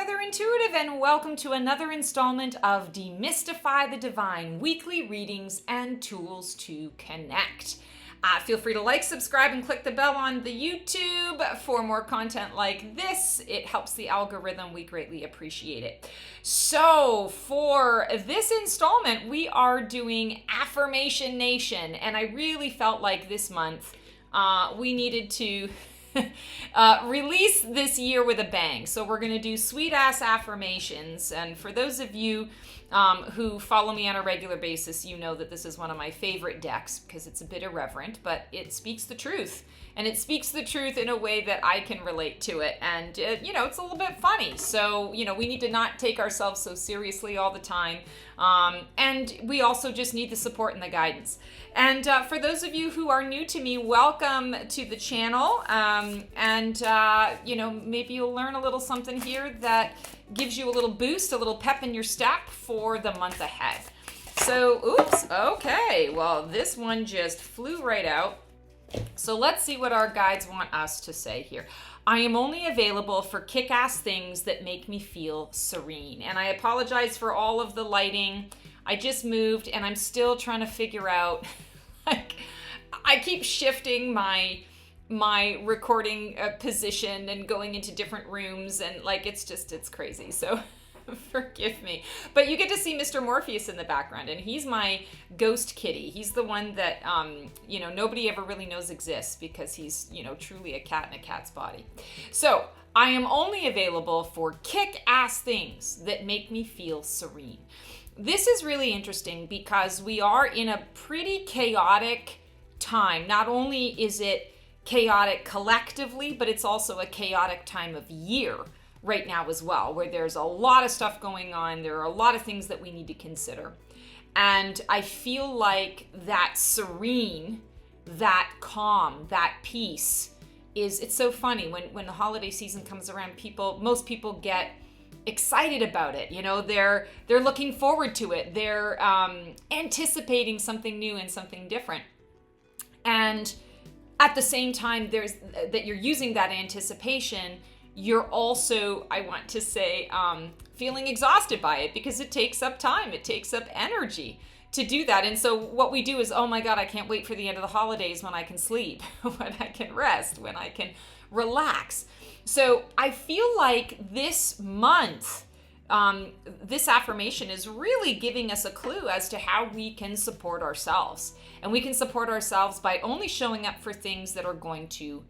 Further Intuitive, and welcome to another installment of Demystify the Divine, weekly readings and tools to connect. Feel free to like, subscribe, and click the bell on the YouTube for more content like this. It helps the algorithm. We greatly appreciate it. So for this installment, we are doing Affirmation Nation, and I really felt like this month we needed to release this year with a bang. So we're going to do sweet ass affirmations. And for those of you who follow me on a regular basis, you know that this is one of my favorite decks because it's a bit irreverent, but it speaks the truth. And it speaks the truth in a way that I can relate to it. And, it's a little bit funny. So, we need to not take ourselves so seriously all the time. And we also just need the support and the guidance. And for those of you who are new to me, welcome to the channel. Maybe you'll learn a little something here that gives you a little boost, a little pep in your step for the month ahead. So, okay. Well, this one just flew right out. So let's see what our guides want us to say here. I am only available for kick-ass things that make me feel serene. And I apologize for all of the lighting. I just moved and I'm still trying to figure out, I keep shifting my recording position and going into different rooms, and it's crazy. So forgive me. But you get to see Mr. Morpheus in the background, and he's my ghost kitty. He's the one that, nobody ever really knows exists because he's, truly a cat in a cat's body. So I am only available for kick-ass things that make me feel serene. This is really interesting because we are in a pretty chaotic time. Not only is it chaotic collectively, but it's also a chaotic time of year right now as well, where there's a lot of stuff going on. There are a lot of things that we need to consider. And I feel like that serene, that calm, that peace it's so funny when the holiday season comes around, most people get excited about it. They're looking forward to it. They're anticipating something new and something different. And at the same time, that you're using that anticipation, you're also, I want to say, feeling exhausted by it because it takes up time. It takes up energy to do that. And so what we do is, oh my God, I can't wait for the end of the holidays when I can sleep, when I can rest, when I can relax. So I feel like this month, this affirmation is really giving us a clue as to how we can support ourselves. And we can support ourselves by only showing up for things that are going to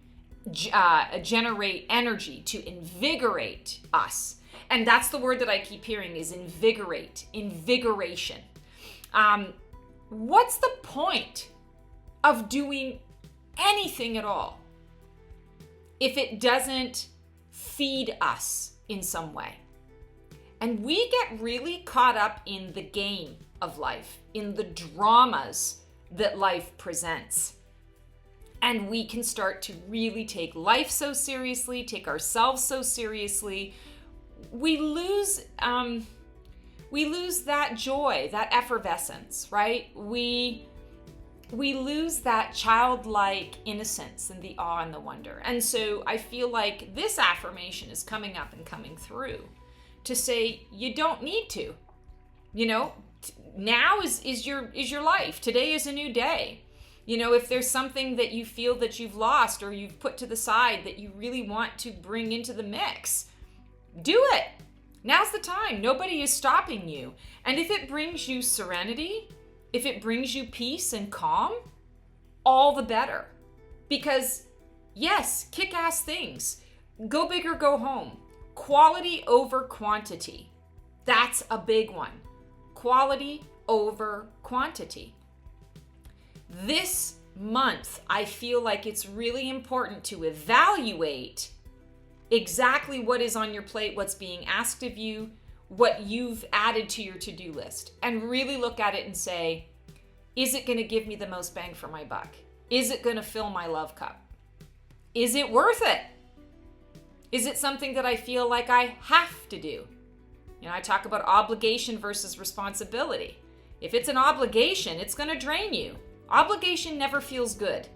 generate energy, to invigorate us. And that's the word that I keep hearing is invigorate, invigoration. What's the point of doing anything at all if it doesn't feed us in some way? And we get really caught up in the game of life, in the dramas that life presents. And we can start to really take life so seriously, take ourselves so seriously. We lose that joy, that effervescence, right? We lose that childlike innocence and the awe and the wonder. And so I feel like this affirmation is coming up and coming through to say you don't need to. Now is your life. Today is a new day. If there's something that you feel that you've lost or you've put to the side that you really want to bring into the mix, do it. Now's the time. Nobody is stopping you. And if it brings you serenity, if it brings you peace and calm, all the better. Because yes, kick-ass things. Go big or go home. Quality over quantity. That's a big one. Quality over quantity. This month, I feel like it's really important to evaluate exactly what is on your plate, what's being asked of you, what you've added to your to-do list, and really look at it and say, is it going to give me the most bang for my buck? Is it going to fill my love cup? Is it worth it? Is it something that I feel like I have to do? I talk about obligation versus responsibility. If it's an obligation, it's going to drain you. Obligation never feels good.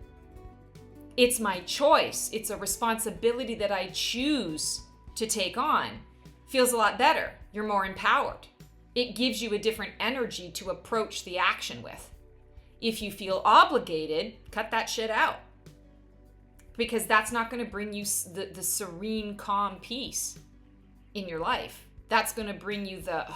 It's my choice. It's a responsibility that I choose to take on. feels a lot better. You're more empowered. It gives you a different energy to approach the action with. If you feel obligated, cut that shit out. Because that's not going to bring you the serene, calm peace in your life. That's going to bring you the,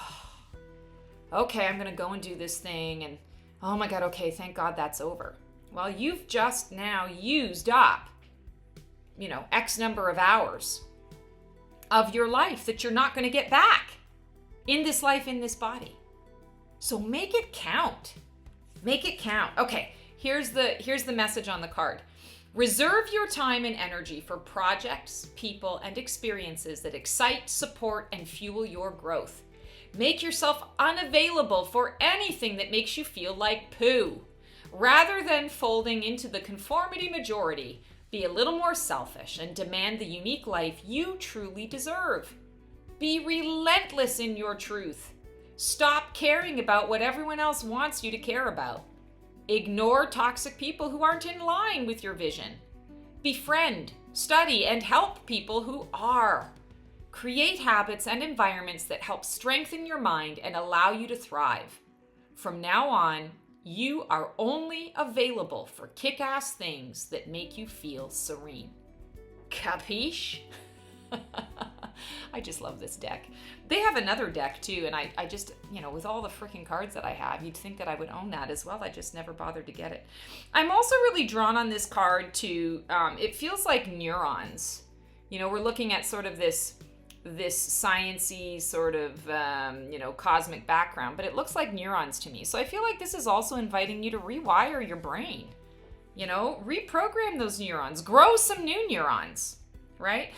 okay, I'm going to go and do this thing. And oh my God, okay, thank God that's over. Well, you've just now used up, X number of hours of your life that you're not going to get back in this life, in this body. So make it count. Make it count. Okay, here's the message on the card. Reserve your time and energy for projects, people, and experiences that excite, support, and fuel your growth. Make yourself unavailable for anything that makes you feel like poo. Rather than folding into the conformity majority, be a little more selfish and demand the unique life you truly deserve. Be relentless in your truth. Stop caring about what everyone else wants you to care about. Ignore toxic people who aren't in line with your vision. Befriend, study, and help people who are. Create habits and environments that help strengthen your mind and allow you to thrive. From now on, you are only available for kick-ass things that make you feel serene. Capiche? I just love this deck. They have another deck too, and I just, with all the freaking cards that I have, you'd think that I would own that as well. I just never bothered to get it. I'm also really drawn on this card to, it feels like neurons. We're looking at sort of this science-y sort of, cosmic background, but it looks like neurons to me. So I feel like this is also inviting you to rewire your brain, reprogram those neurons, grow some new neurons, right?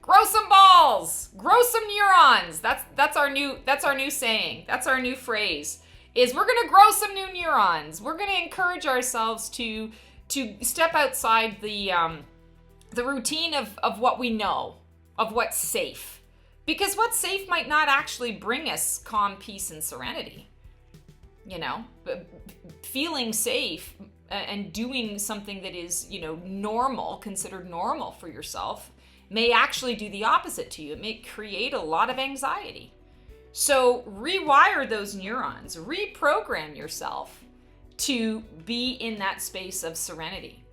Grow some balls, grow some neurons. That's our new saying. That's our new phrase, is we're going to grow some new neurons. We're going to encourage ourselves to step outside the routine of what we know, of what's safe. Because what's safe might not actually bring us calm, peace, and serenity. Feeling safe and doing something that is, normal, considered normal for yourself, may actually do the opposite to you. It may create a lot of anxiety. So rewire those neurons, reprogram yourself to be in that space of serenity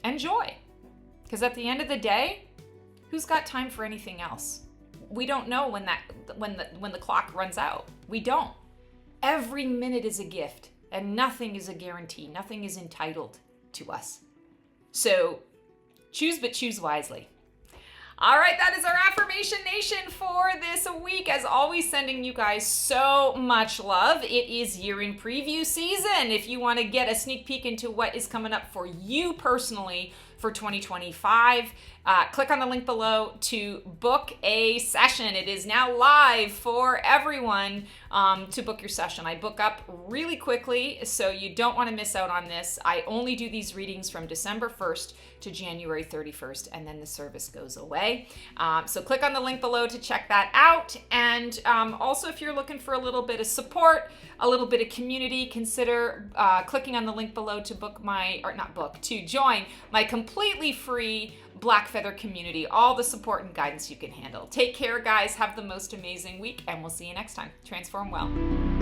and joy. Because at the end of the day, who's got time for anything else? We don't know when the clock runs out. We don't. Every minute is a gift, and nothing is a guarantee. Nothing is entitled to us. So choose, but choose wisely. All right, that is our Affirmation Nation for this week. As always, sending you guys so much love. It is year-end preview season. If you want to get a sneak peek into what is coming up for you personally for 2025, click on the link below to book a session. It is now live for everyone to book your session. I book up really quickly, so you don't want to miss out on this. I only do these readings from December 1st to January 31st, and then the service goes away. So click on the link below to check that out. And also, if you're looking for a little bit of support, a little bit of community, consider clicking on the link below to to join my completely free Black Feather community, all the support and guidance you can handle. Take care, guys. Have the most amazing week, and we'll see you next time. Transform well.